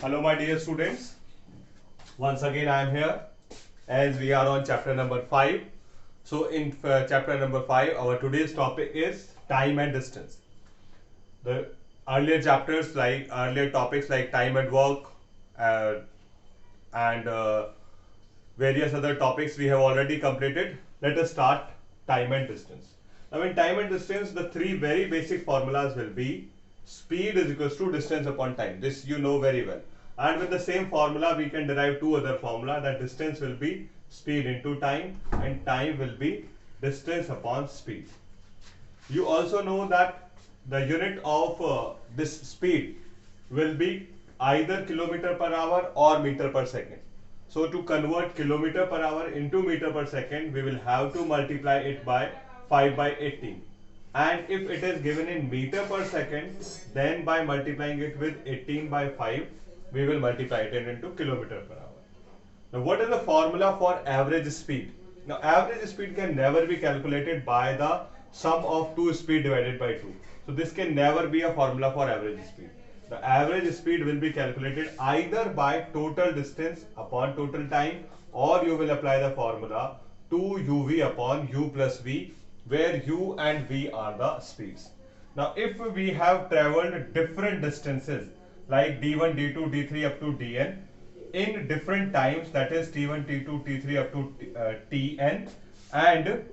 Hello my dear students, once again I am here as we are on chapter number 5. So in chapter number 5 our today's topic is time and distance. The earlier chapters like earlier topics like time and work uh, and various other topics we have already completed. Let us start time and distance. Now in time and distance the three very basic formulas will be speed is equals to distance upon time. This you know very well. And with the same formula we can derive two other formula, that distance will be speed into time and time will be distance upon speed. You also know that the unit of this speed will be either kilometer per hour or meter per second. So to convert kilometer per hour into meter per second, we will have to multiply it by 5 by 18. And if it is given in meter per second, then by multiplying it with 18 by 5, we will multiply it into kilometer per hour. Now what is the formula for average speed? Now average speed can never be calculated by the sum of two speed divided by 2. So this can never be a formula for average speed. The average speed will be calculated either by total distance upon total time, or you will apply the formula 2uv upon u plus v, where u and v are the speeds. Now if we have traveled different distances like d1, d2, d3 up to dn in different times, that is t1, t2, t3 up to tn, and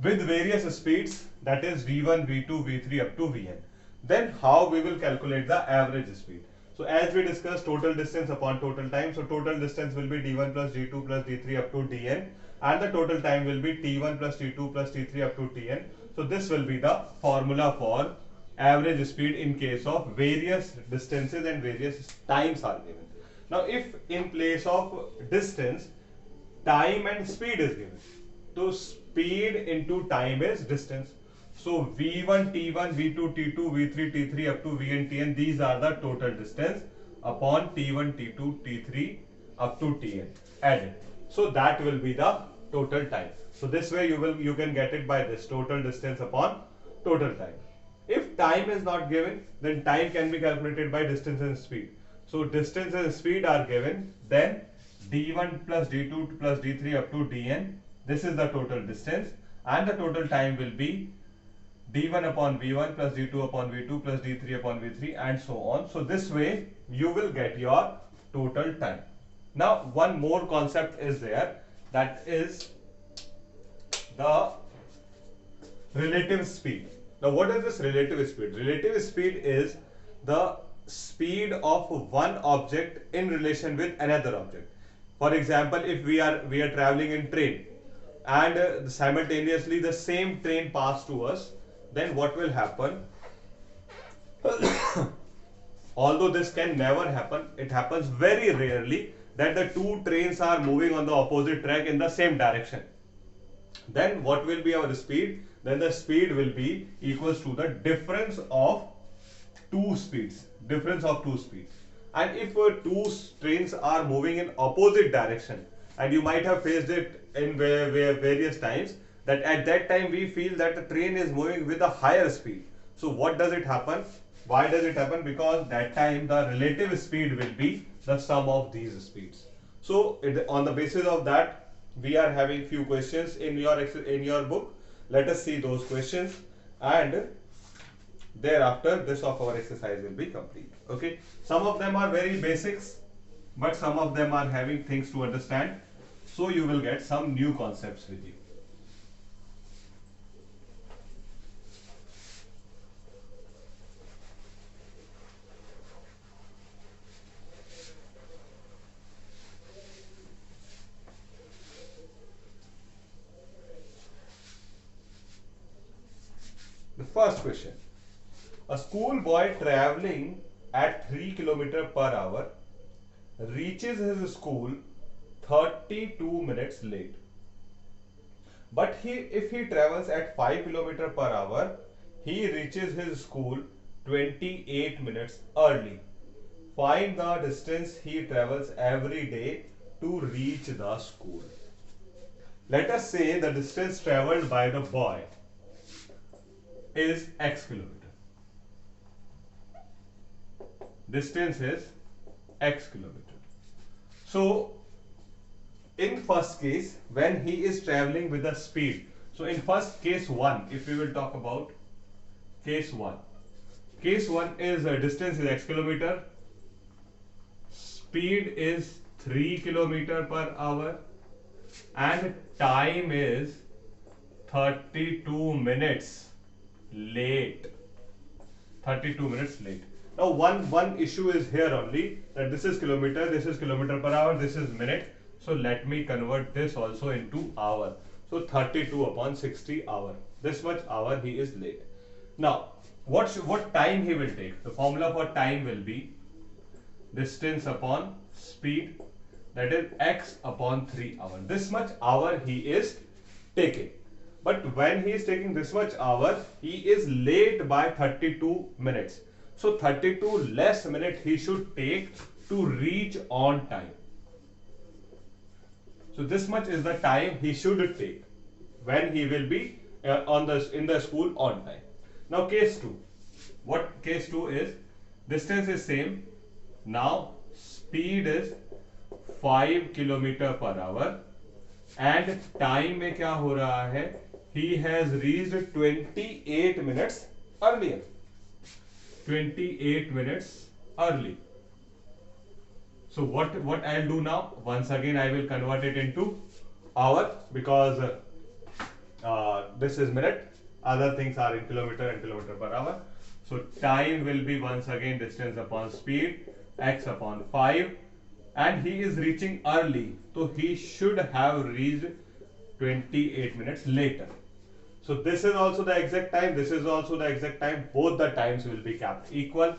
with various speeds, that is v1, v2, v3 up to vn, then how we will calculate the average speed? So as we discussed, total distance upon total time, so total distance will be d1 plus d2 plus d3 up to dn, and the total time will be t1 plus t2 plus t3 up to tn. So this will be the formula for average speed in case of various distances and various times are given. Now if in place of distance time and speed is given, so speed into time is distance. So v1 t1 v2 t2 v3 t3 up to vn tn, these are the total distance upon t1 t2 t3 up to tn added. So that will be the total time. So this way you can get it by this, total distance upon total time. If time is not given, then time can be calculated by distance and speed. So distance and speed are given, then d1 plus d2 plus d3 up to dn, this is the total distance, and the total time will be d1 upon v1 plus d2 upon v2 plus d3 upon v3 and so on. So this way you will get your total time. Now one more concept is there, that is the relative speed. Now what is this relative speed? Relative speed is the speed of one object in relation with another object. For example, if we are traveling in train and simultaneously the same train pass to us, then what will happen? Although this can never happen, it happens very rarely that the two trains are moving on the opposite track in the same direction. Then what will be our speed? Then the speed will be equals to the difference of two speeds. And if two trains are moving in opposite direction, and you might have faced it in various times, that at that time we feel that the train is moving with a higher speed. So what does it happen? Why does it happen? Because that time the relative speed will be the sum of these speeds. So on the basis of that, we are having few questions in your book. Let us see those questions, and thereafter this of our exercise will be complete. Okay, some of them are very basics, but some of them are having things to understand, so you will get some new concepts with you. The first question: a school boy traveling at 3 km per hour reaches his school 32 minutes late. But if he travels at 5 km per hour, he reaches his school 28 minutes early. Find the distance he travels every day to reach the school. Let us say the distance traveled by the boy is x kilometer. distance is x kilometer. So in first case, when he is traveling with the speed, so in first case 1, if we will talk about case 1, case 1 is distance is x kilometer, speed is 3 kilometer per hour, and time is 32 minutes late. 32 minutes late. Now one issue is here only, that this is kilometer per hour, this is minute. So let me convert this also into hour. So 32 upon 60 hour. This much hour he is late. Now what time he will take? The formula for time will be distance upon speed, that is x upon 3 hour. This much hour he is taking. But when he is taking this much hour, he is late by 32 minutes. So 32 less minute he should take to reach on time. So this much is the time he should take when he will be in the school on time. Now case 2. What case 2 is? Distance is same. Now speed is 5 kilometer per hour and time में क्या हो रहा है? He has reached 28 minutes earlier. 28 minutes early. So what I'll do now? Once again I will convert it into hour, because this is minute. Other things are in kilometer and kilometer per hour. So time will be once again distance upon speed, x upon 5, and he is reaching early. So he should have reached 28 minutes later. So this is also the exact time, this is also the exact time. Both the times will be kept equal.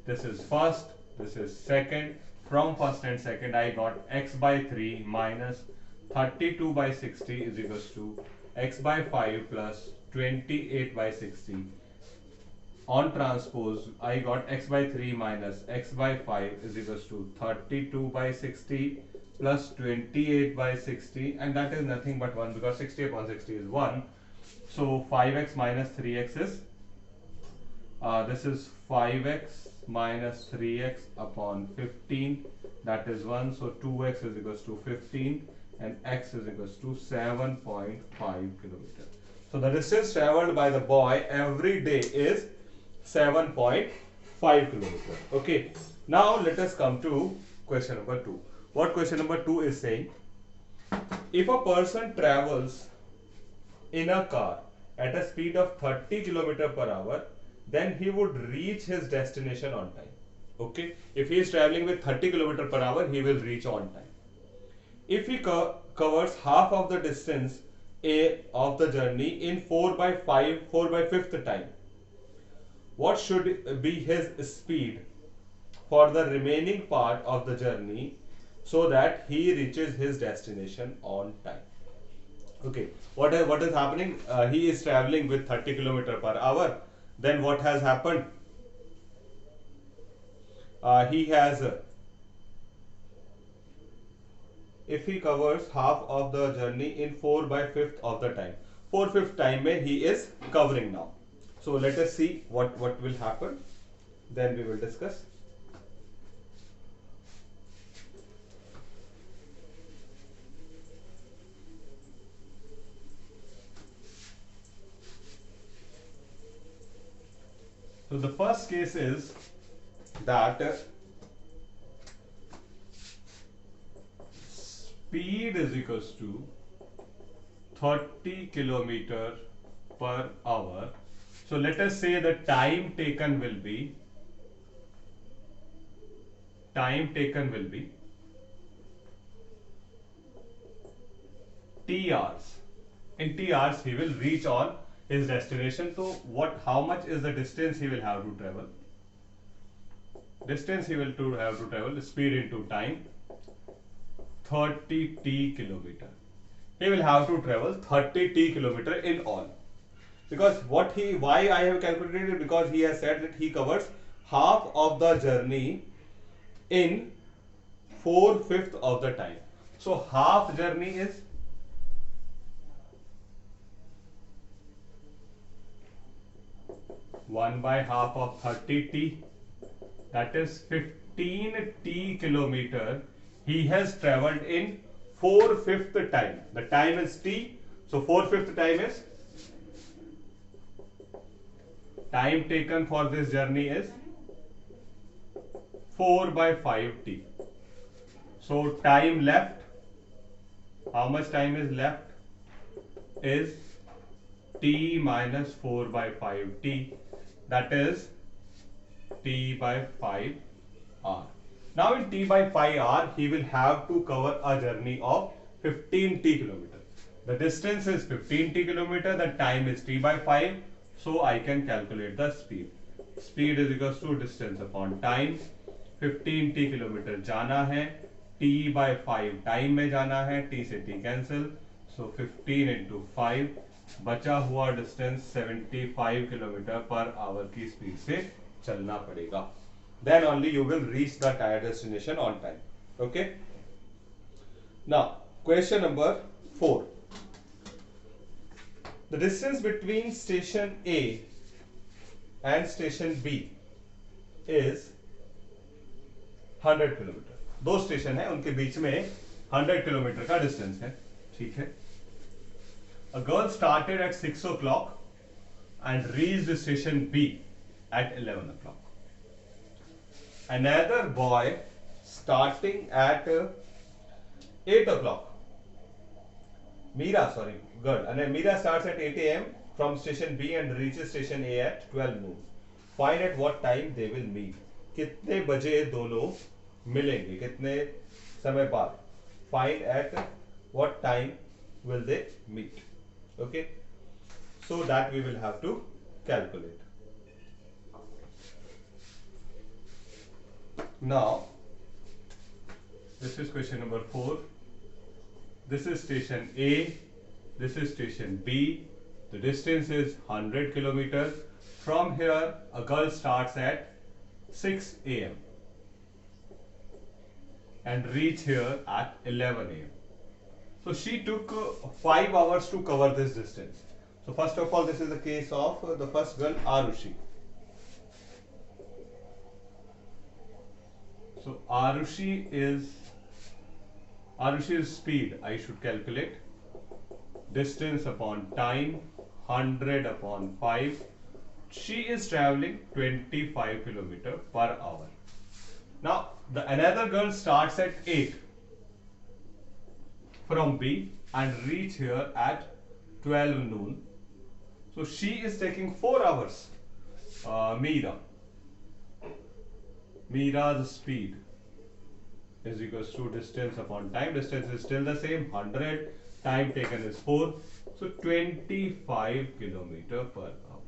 This is first, this is second. From first and second I got x by 3 minus 32 by 60 is equals to x by 5 plus 28 by 60. On transpose I got x by 3 minus x by 5 is equals to 32 by 60 plus 28 by 60, and that is nothing but 1, because 60 upon 60 is 1. So 5x minus 3x is this is 5x minus 3x upon 15, that is 1. So 2x is equals to 15 and x is equals to 7.5 kilometer. So the distance traveled by the boy every day is 7.5 kilometer. Okay, now let us come to question number 2. What question number 2 is saying? If a person travels in a car at a speed of 30 kilometer per hour, then he would reach his destination on time. Okay, if he is traveling with 30 kilometer per hour, he will reach on time. If he covers half of the distance of the journey in 4 by 5th time, what should be his speed for the remaining part of the journey so that he reaches his destination on time? Okay, what is happening? He is traveling with 30 kilometer per hour. Then what has happened? He has, if he covers half of the journey in 4 by 5th of the time, 4/5 time mein he is covering now. So let us see what will happen. Then we will discuss. So the first case is that speed is equals to 30 kilometer per hour. So let us say the time taken will be t hours. In t hours he will reach on his destination. So how much is the distance he will have to travel? Distance he will have to travel, speed into time, 30 t kilometer. He will have to travel 30 t kilometer in all. Because why I have calculated it, because he has said that he covers half of the journey in 4/5 of the time. So half journey is 1 by half of 30 t, that is 15 t kilometer, he has traveled in 4/5 time. The time is t, so 4/5 time is time taken for this journey is 4/5t. So time left, how much time is left is t minus 4/5t, that is t by 5 hour. Now in t by 5 hour, he will have to cover a journey of 15 t kilometer. The distance is 15 t kilometer, the time is t by 5, so I can calculate the speed. Speed is equals to distance upon time. 15 t kilometre जाना है, t by 5 time में जाना है, t से t cancel, so 15 into 5, बचा हुआ distance 75 kilometre per hour की speed से चलना पड़ेगा. Then only you will reach the desired destination on time. Okay. Now question number 4. The distance between station A and station B is 100 kilometre. दो station है, उनके बीच में 100 किलोमीटर का distance है. ठीक है. A girl started at 6 o'clock and reached station B at 11 o'clock. Another boy starting at 8 o'clock. Meera starts at 8 a.m. from station B and reaches station A at 12 noon. Find at what time they will meet. कितने बजे दोनों मिलेंगे, कितने समय बाद. Find at what time will they meet. Okay, so that we will have to calculate. Now this is question number 4. This is station A, this is station B. The distance is 100 kilometers. From here a girl starts at 6 a.m. and reach here at 11 a.m. So she took 5 hours to cover this distance. So first of all, this is the case of the first girl, Arushi. So Arushi's speed I should calculate. Distance upon time, 100 upon 5. She is traveling 25 kilometer per hour. Now another girl starts at 8 from B and reach here at 12 noon. So she is taking 4 hours. Meera's speed is equals to distance upon time. Distance is still the same, 100. Time taken is 4. So 25 kilometer per hour.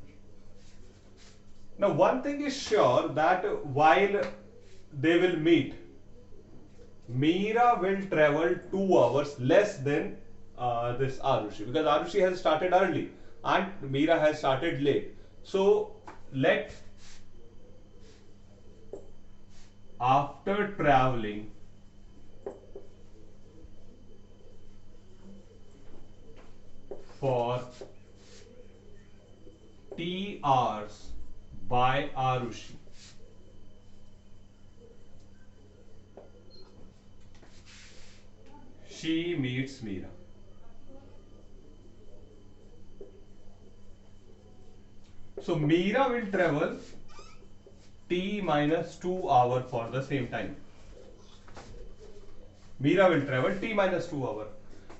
Now one thing is sure, that while they will meet, Meera will travel 2 hours less than this Arushi, because Arushi has started early and Meera has started late. So let after traveling for T hours by Arushi, she meets Meera. So Meera will travel T minus 2 hour for the same time. Meera will travel T minus 2 hour.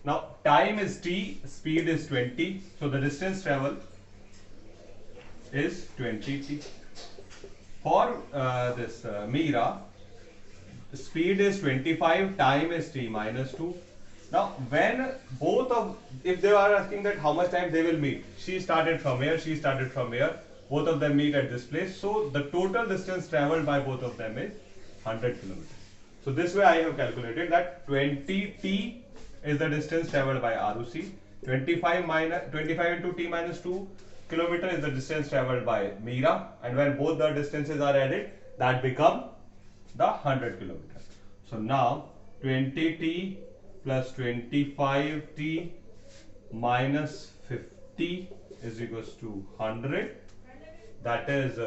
Now time is T, speed is 20. So the distance travel is 20 T. For this Meera, speed is 25, time is T minus 2. Now when both of, if they are asking that how much time they will meet, she started from here, she started from here, both of them meet at this place. So the total distance traveled by both of them is 100 kilometers. So this way I have calculated that 20 T is the distance traveled by Arushi. 25 into T minus 2 kilometer is the distance traveled by Meera, and when both the distances are added, that become the 100 kilometers. So now 20T plus 25T minus 50 is equals to 100. That is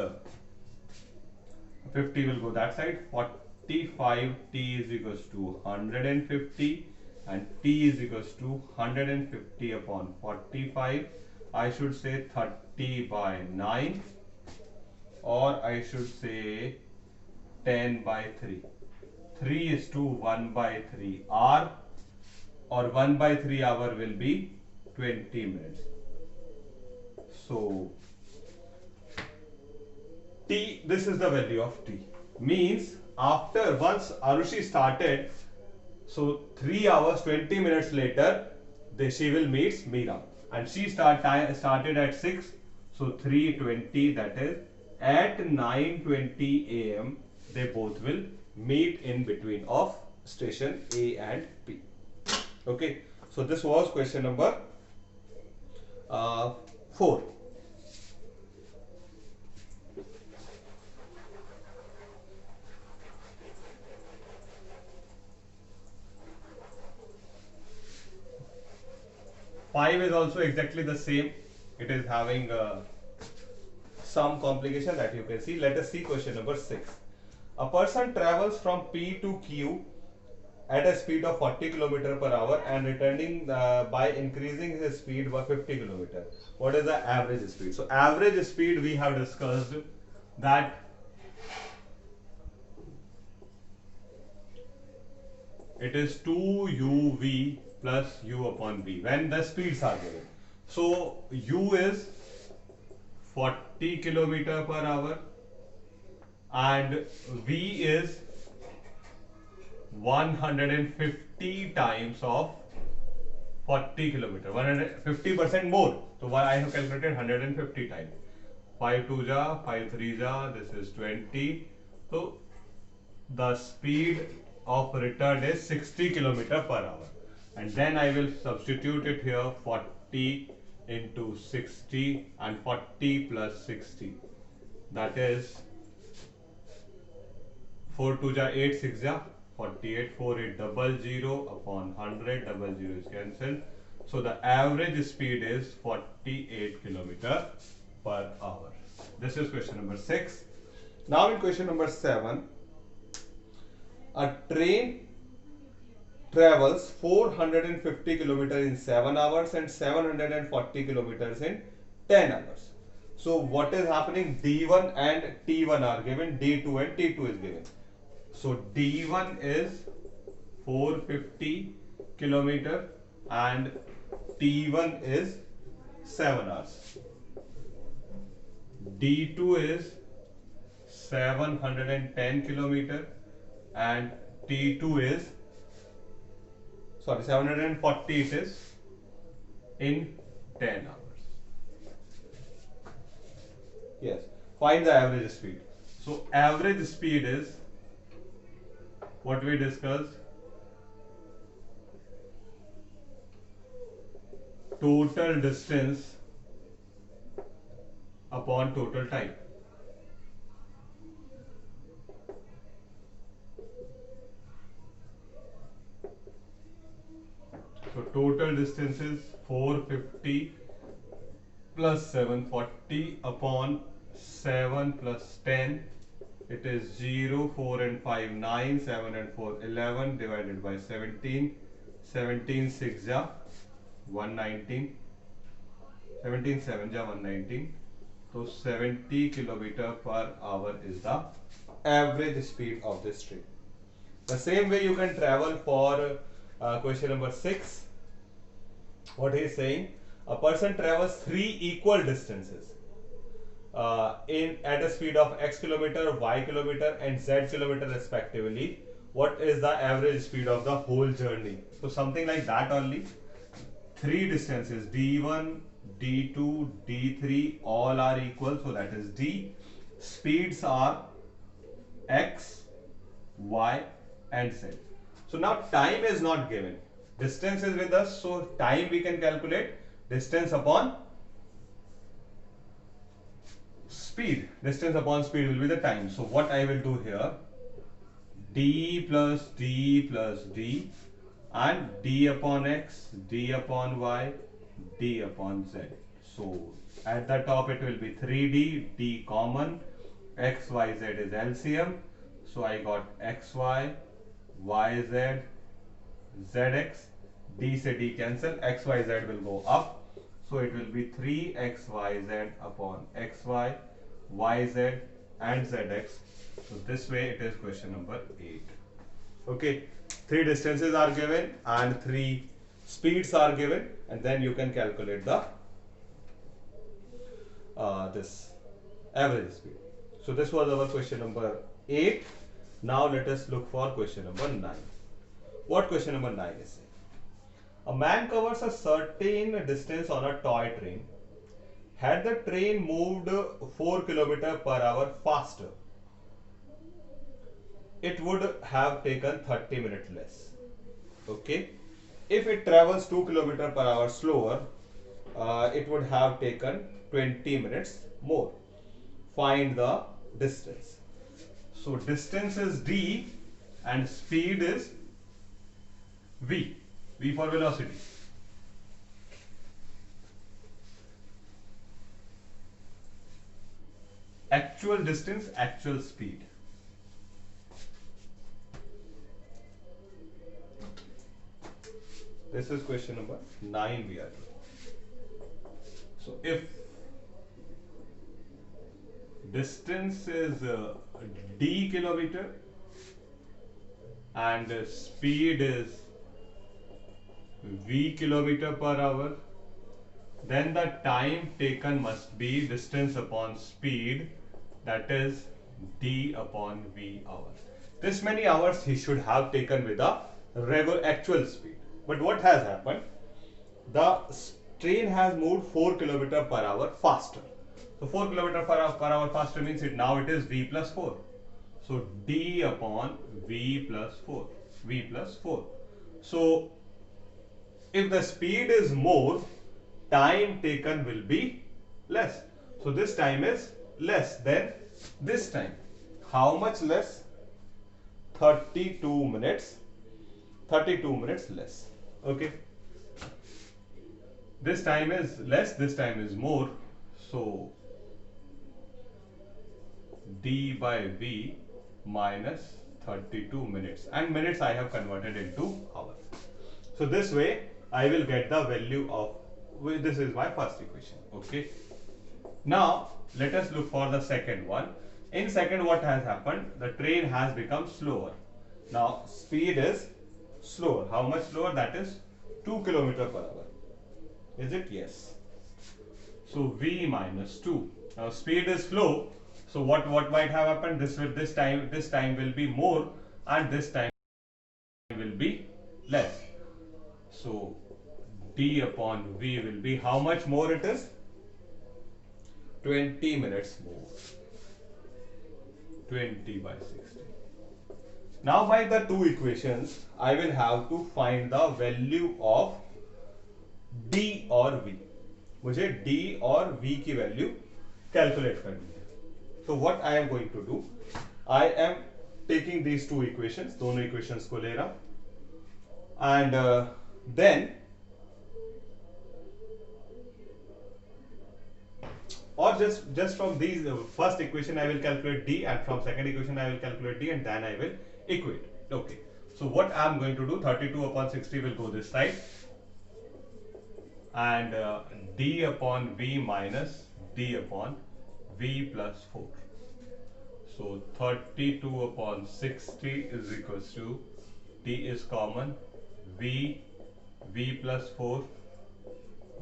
50 will go that side. 45 t is equals to 150 and t is equals to 150 upon 45. I should say 30 by 9, or I should say 10 by 3. 3 is to 1 by 3 hour, or 1 by 3 hour will be 20 minutes. So t, this is the value of t. Means after, once Arushi started, so 3 hours 20 minutes later, she will meet Meera, and she started at 6, so 3:20, that is at 9:20 a.m. they both will meet in between of station A and P. Okay, so this was question number 4. Five is also exactly the same. It is having some complication that you can see. Let us see question number 6. A person travels from P to Q at a speed of 40 km per hour and returning by increasing his speed by 50 km. What is the average speed? So average speed we have discussed that it is 2uv plus u upon v when the speeds are given. So u is 40 km per hour and v is 150 times of 40 km, 150% more. So I have calculated 150 times. 5 2 ja, 5 3 ja, this is 20. So the speed of return is 60 km per hour, and then I will substitute it here, 40 into 60 and 40 plus 60, that is 4 2 ja 8 6 ja 48, 4800 upon 100, 00 is cancelled. So the average speed is 48 km per hour. This is question number 6. Now in question number 7, a train travels 450 km in 7 hours and 740 km in 10 hours. So what is happening? D1 and T1 are given, D2 and T2 is given. So D1 is 450 km and T1 is 7 hours. D2 is 710 km and T2 is 740 it is in 10 hours. Yes, find the average speed. So average speed is what we discussed, total distance upon total time. So total distance is 450 plus 740 upon 7 plus 10. It is 0, 4 and 5, 9, 7 and 4, 11 divided by 17. 17 6 ja 119. 17 7 ja 119. So 70 km per hour is the average speed of this train. The same way you can travel for question number 6. What he is saying, a person travels 3 equal distances at a speed of x kilometer, y kilometer and z kilometer respectively. What is the average speed of the whole journey? So something like that only. 3 distances, d1, d2, d3 all are equal, so that is d. Speeds are x, y and z. So now time is not given, distance is with us, so time we can calculate, distance upon speed. Distance upon speed will be the time. So what I will do here, d plus d plus d and d upon x, d upon y, d upon z. So at the top it will be 3d, d common, x, y, z is LCM. So I got xy, yz, zx, d se d cancel, xyz will go up. So it will be 3xyz upon xy, yz and zx. So this way it is question number 8. Okay, 3 distances are given and 3 speeds are given, and then you can calculate the this average speed. So this was our question number 8. Now let us look for question number 9. What question number 9 is saying? A man covers a certain distance on a toy train. Had the train moved 4 km per hour faster, it would have taken 30 minutes less. Okay. If it travels 2 km per hour slower, it would have taken 20 minutes more. Find the distance. So distance is d and speed is v. V for velocity. Actual distance, actual speed. This is question number 9 we are doing. So if distance is d kilometer and speed is v kilometer per hour, then the time taken must be distance upon speed, that is d upon v hour. This many hours he should have taken with the regular actual speed. But what has happened? The train has moved 4 km per hour faster. So 4 km per hour faster means now it is v plus 4. So d upon v plus 4. V plus 4. So if the speed is more, time taken will be less. So this time is less than this time. How much less? 32 minutes. 32 minutes less. Okay. This time is less, this time is more. So d by v minus 32 minutes. And minutes I have converted into hours. So this way I will get the value of, this is my first equation. Okay. Now let us look for the second one. In second, what has happened? The train has become slower. Now speed is slower. How much slower? That is 2 km per hour. Is it? Yes. So v minus 2. Now speed is slow. So what might have happened? This time will be more, and this time will be less. So d upon v will be how much more it is? 20 minutes more. 20 by 60. Now by the two equations, I will have to find the value of d और v. मुझे d और v की value calculate करनी है. So what I am going to do, I am taking these two equations, दोनों equations को ले रहा हूं, and then or just from these first equation I will calculate d, and from second equation I will calculate d, and then I will equate. Okay. So what I am going to do, 32 upon 60 will go this side, and d upon v minus d upon v plus 4. So 32 upon 60 is equals to, d is common, v plus 4,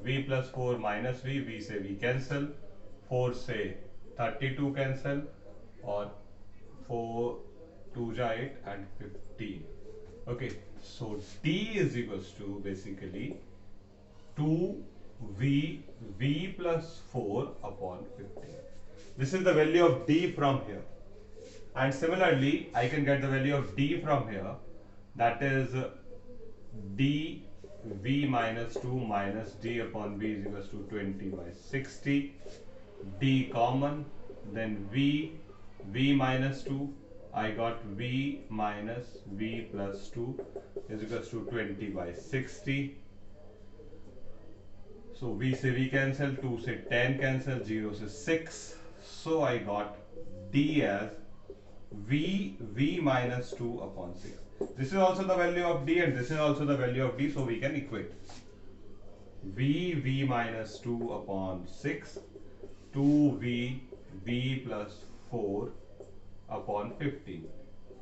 v plus 4 minus v से v cancel, 4 से 32 cancel, और 4 2 जा 8 and 15. Okay, so d is equals to basically 2v plus 4 upon 15. This is the value of d from here. And similarly, I can get the value of d from here. That is d v minus 2 minus d upon v is equals to 20 by 60. D common, then v minus 2. I got v minus v plus 2 is equals to 20 by 60. So v से v cancel, 2 से 10 cancel, 0 से 6. So I got d as v minus 2 upon 6. This is also the value of d and this is also the value of d, so we can equate. v minus 2 upon 6, 2v plus 4 upon 15.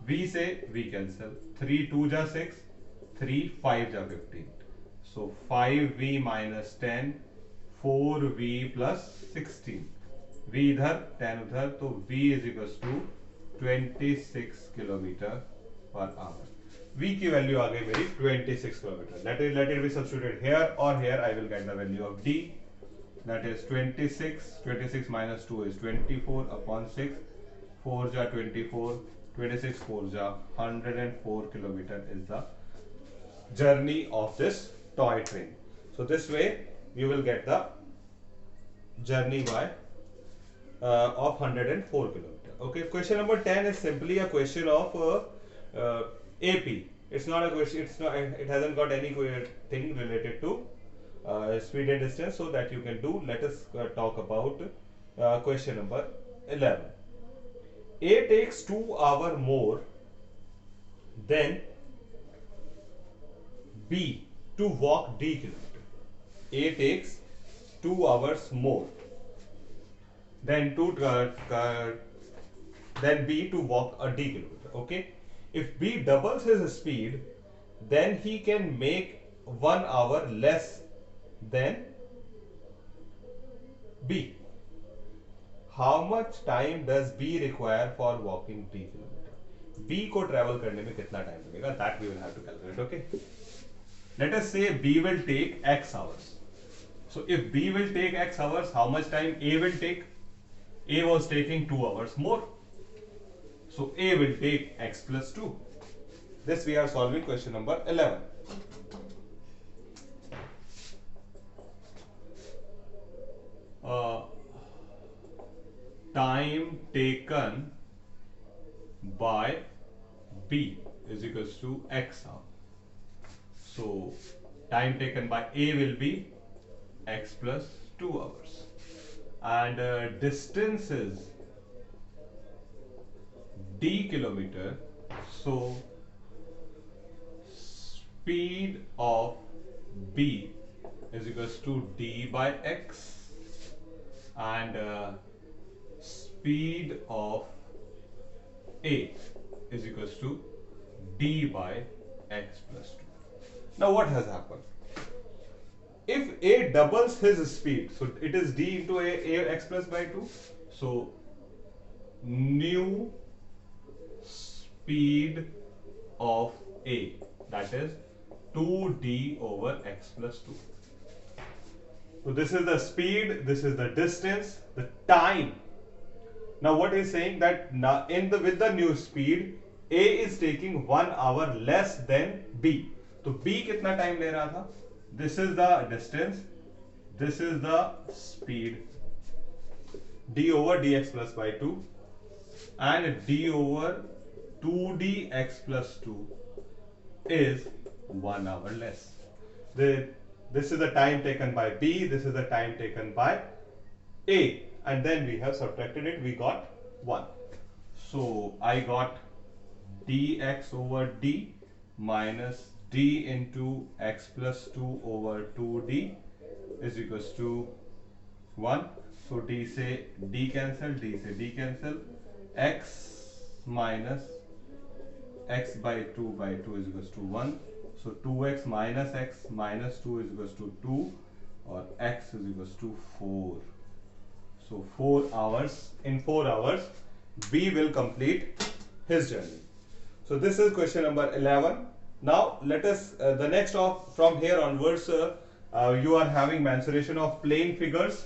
v say we cancel. 3 2 ja 6, 3 5 ja 15. So 5v minus 10, 4v plus 16. v इधर 10 उधर, तो v is equals to 26 kilometre per hour. v की value आ गई मेरी 26 kilometre. Let it be substituted here or here. I will get the value of d. That is 26. 26 minus 2 is 24 upon 6. 4 ja 24. 26 4 ja 104 kilometer is the journey of this toy train. So this way you will get the journey by of 104 kilometer. Okay, question number 10 is simply a question of AP. It's not a question. It's not. It hasn't got any thing related to speed and distance, so that you can do. Let us talk about question number 11. A takes 2 hours more than B to walk d kilometer. A takes 2 hours more than B to walk a d kilometer. Okay, if B doubles his speed, then he can make 1 hour less than B. How much time does B require for walking d kilometer? B को travel करने में कितना time लगेगा? That we will have to calculate. Okay. Let us say B will take x hours. So if B will take x hours, how much time A will take? A was taking 2 hours more. So A will take x plus 2. This we are solving question number 11. Time taken by B is equals to x hour. So time taken by A will be x plus 2 hours, and distance is d kilometer. So speed of B is equals to d by x, and speed of A is equals to d by x plus 2. Now what has happened? If A doubles his speed, so it is d into a x plus by 2. So new speed of A, that is 2d over x plus 2. So this is the speed, this is the distance, the time. Now what is saying that now with the new speed, A is taking 1 hour less than B. तो B कितना time ले रहा था? This is the distance, this is the speed, d over dx plus by 2, and d over 2dx plus 2 is 1 hour less. This is the time taken by B, this is the time taken by A, and then we have subtracted it, we got 1. So I got dx over d minus d into x plus 2 over 2d is equals to 1. So d से d cancel, d से d cancel, x minus x by 2 is equals to 1. So 2x minus x minus 2 is equals to 2, or x is equals to 4. So 4 hours, in 4 hours B will complete his journey. So this is question number 11. Now let us the next from here onwards you are having mensuration of plane figures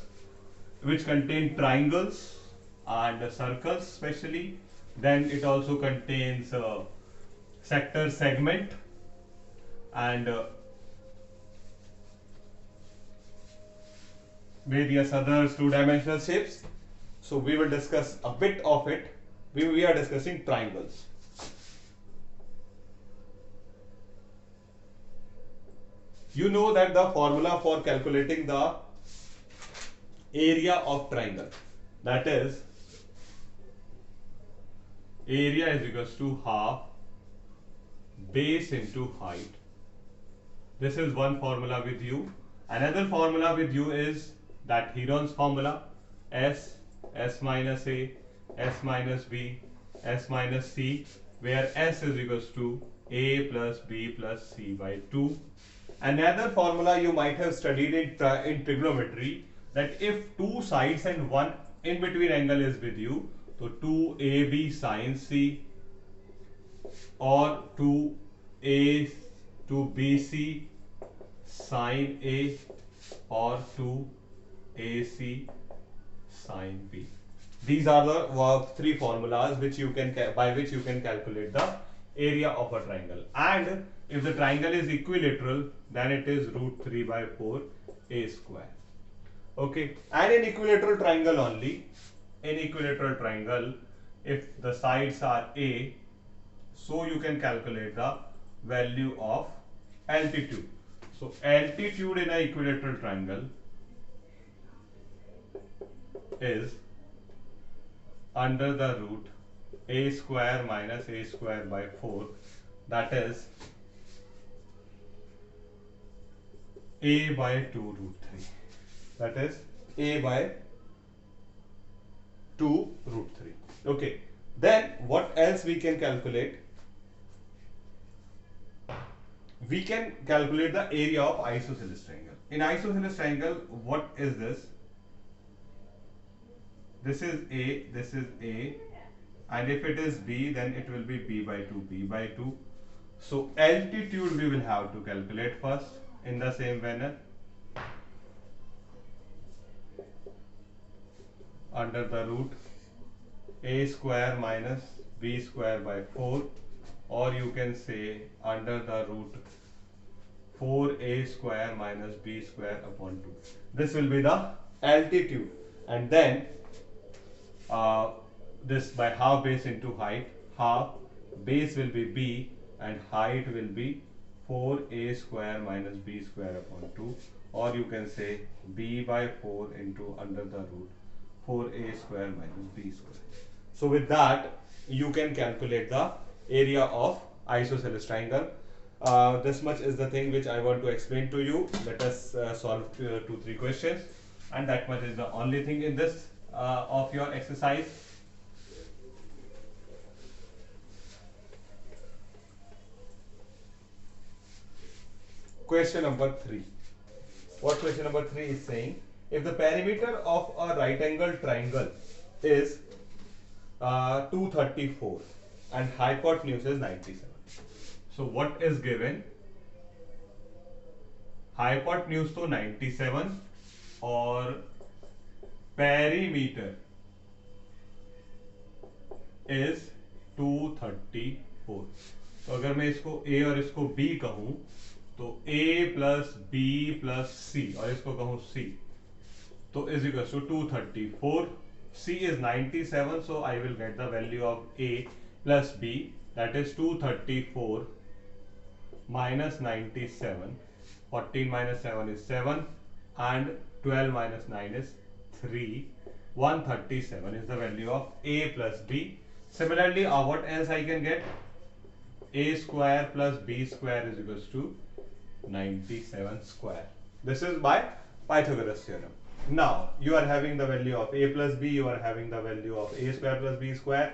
which contain triangles and circles especially. Then it also contains sector, segment, and various other two-dimensional shapes. So we will discuss a bit of it. We are discussing triangles. You know that the formula for calculating the area of triangle, that is area is equals to half base into height. This is one formula with you. Another formula with you is that Heron's formula, S minus A, S minus B, S minus C, where S is equals to A plus B plus C by 2. Another formula you might have studied in trigonometry, that if two sides and one in between angle is with you, so 2AB sine C or 2A to BC sine A or 2AC sine B. These are the three formulas which you can by which you can calculate the area of a triangle. And if the triangle is equilateral, then it is root 3 by 4 A square. Okay, and in equilateral triangle only, in equilateral triangle, if the sides are A, so you can calculate the value of altitude. So altitude in an equilateral triangle is under the root A square minus A square by 4, that is A by 2 root 3. That is A by 2 root 3. Okay. Then what else we can calculate? We can calculate the area of isosceles triangle. In isosceles triangle, what is this? This is A, and if it is B, then it will be B by 2. So altitude we will have to calculate first in the same manner. Under the root A square minus B square by 4, or you can say under the root 4A square minus B square upon 2. This will be the altitude, and then this by half base into height. Half base will be B and height will be 4A square minus B square upon 2, or you can say B by 4 into under the root 4A square minus B square. So with that you can calculate the area of isosceles triangle. This much is the thing which I want to explain to you. Let us solve 2-3 questions, and that much is the only thing in this of your exercise. Question number 3. What question number 3 is saying? If the perimeter of a right angle triangle is 234 and hypotenuse is 97. So what is given? Hypotenuse to 97 और perimeter is 234. तो अगर मैं इसको A और इसको B कहूं तो A plus B plus C और इसको कहूं C, तो is equals to 234. C is 97, so I will get the value of A plus B, that is 234 minus 97. 14 minus 7 is 7 and 12 minus 9 is 3. 137 is the value of A plus B. Similarly, what else I can get? A square plus B square is equals to 97 square. This is by Pythagoras theorem. Now you are having the value of A plus B, you are having the value of A square plus B square.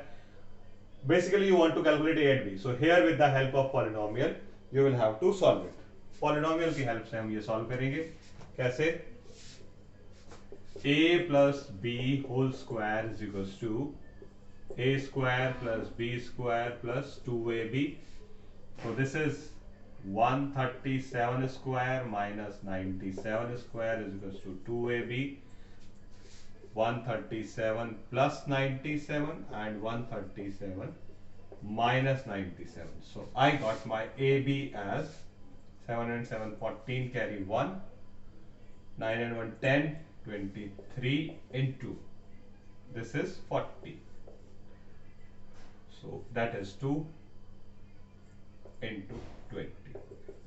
Basically you want to calculate A and B. So here with the help of polynomial you will have to solve it. Polynomial की help से हम ये solve करेंगे. कैसे? A plus B whole square is equals to A square plus B square plus 2AB. So this is 137 square minus 97 square is equals to 2AB. 137 plus 97 and 137 minus 97. So I got my AB as 7 and 7 14, carry 1, 9 and 1 10, 23 into this is 40. So that is 2 into 20.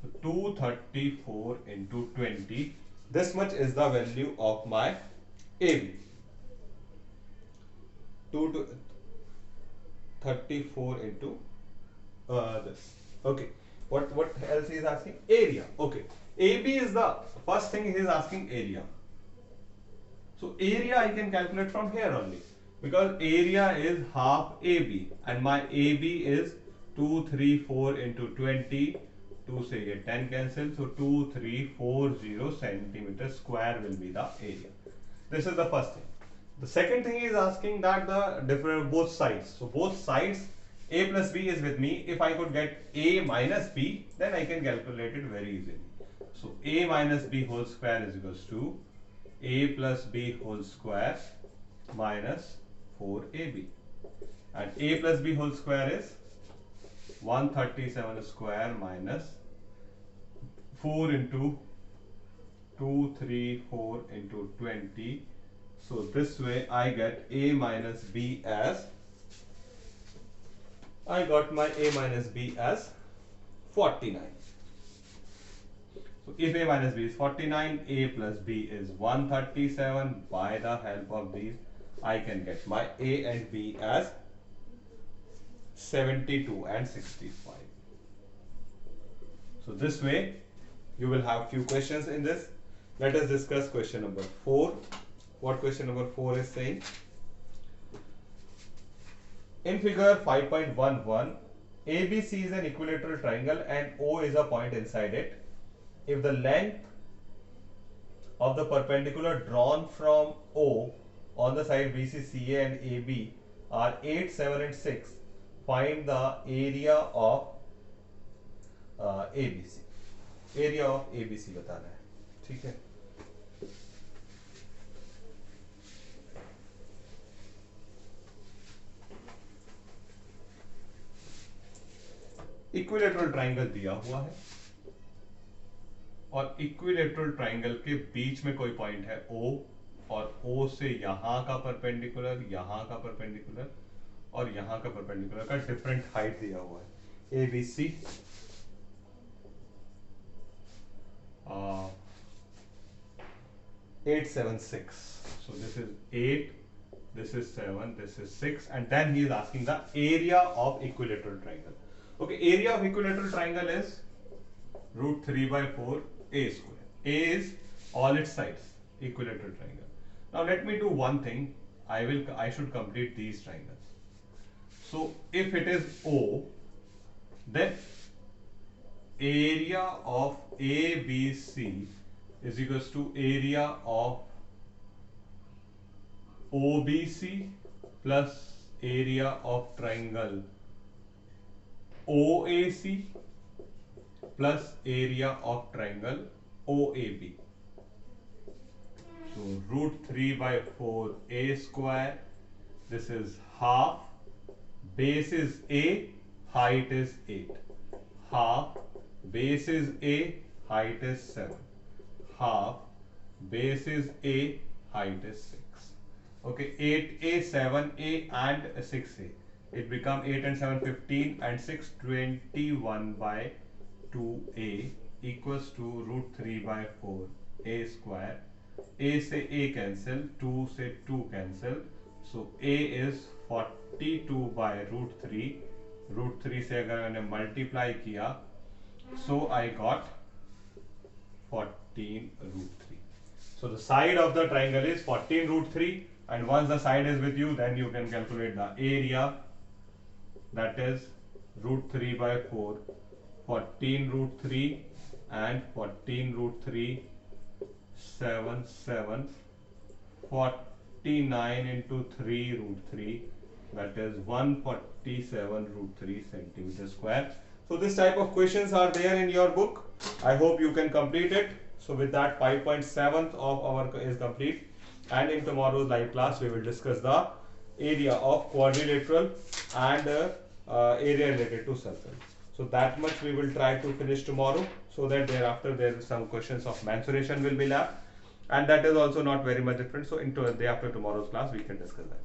So 234 into 20. This much is the value of my AB. 34 into this. Okay. What else he is asking? Area. Okay. AB is the first thing he is asking, area. So area I can calculate from here only, because area is half AB and my AB is 234 into 20. 2 say 10 cancel, so 2340 centimeter square will be the area. This is the first thing. The second thing is asking that the different both sides. So both sides, a plus b is with me. If I could get a minus b, then I can calculate it very easily. So a minus b whole square is equals to a plus b whole square minus 4ab, and a plus b whole square is 137 square minus 4 into 234 into 20. So this way I get a minus b as, I got my a minus b as 49. So if a minus b is 49, a plus b is 137. By the help of these, I can get my a and b as 72 and 65. So this way you will have few questions in this. Let us discuss question number 4. What question number 4 is saying? In figure 5.11, ABC is an equilateral triangle and O is a point inside it. If the length of the perpendicular drawn from O on the side BC, CA and AB are 8, 7 and 6, find the area of ABC. Area of ABC बताना है, ठीक है? Equilateral triangle दिया हुआ है और equilateral triangle के बीच में कोई पॉइंट है O, और O से यहां का परपेंडिकुलर, यहां का परपेंडिकुलर और यहां का परपेंडिकुलर का डिफरेंट हाइट दिया हुआ है। ABC 8, 7, 6. So this is 8, this is 7, this is 6, and then he is asking the area of equilateral triangle. Okay, area of equilateral triangle is root 3 by 4 a square. A is all its sides, equilateral triangle. Now let me do one thing. I should complete these triangles. So if it is O, then area of ABC is equals to area of OBC plus area of triangle OAC plus area of triangle OAB. So root 3 by 4 a square. This is half. Base is a, height is 8. Half. Base is a, height is 7. Half. Base is a, height is 6. Okay, 8a, 7a and 6a. It become 8 and 7, 15 and 6, 21 by 2a equals to root 3 by 4 a square. A से a cancel, 2 से 2 cancel. So a is 42 by root 3. Root 3 से अगर मैंने multiply किया, so I got 14 root 3. So the side of the triangle is 14 root 3, and once the side is with you, then you can calculate the area. That is root 3 by 4, 14 root 3 and 14 root 3, 7, 7, 49 into 3 root 3, that is 147 root 3 centimeter square. So this type of questions are there in your book. I hope you can complete it. So with that, 5.7 of our is complete, and in tomorrow's live class we will discuss the area of quadrilateral and area related to circle. So that much we will try to finish tomorrow, so that thereafter there is some questions of mensuration will be left, and that is also not very much different. So into day after tomorrow's class we can discuss that.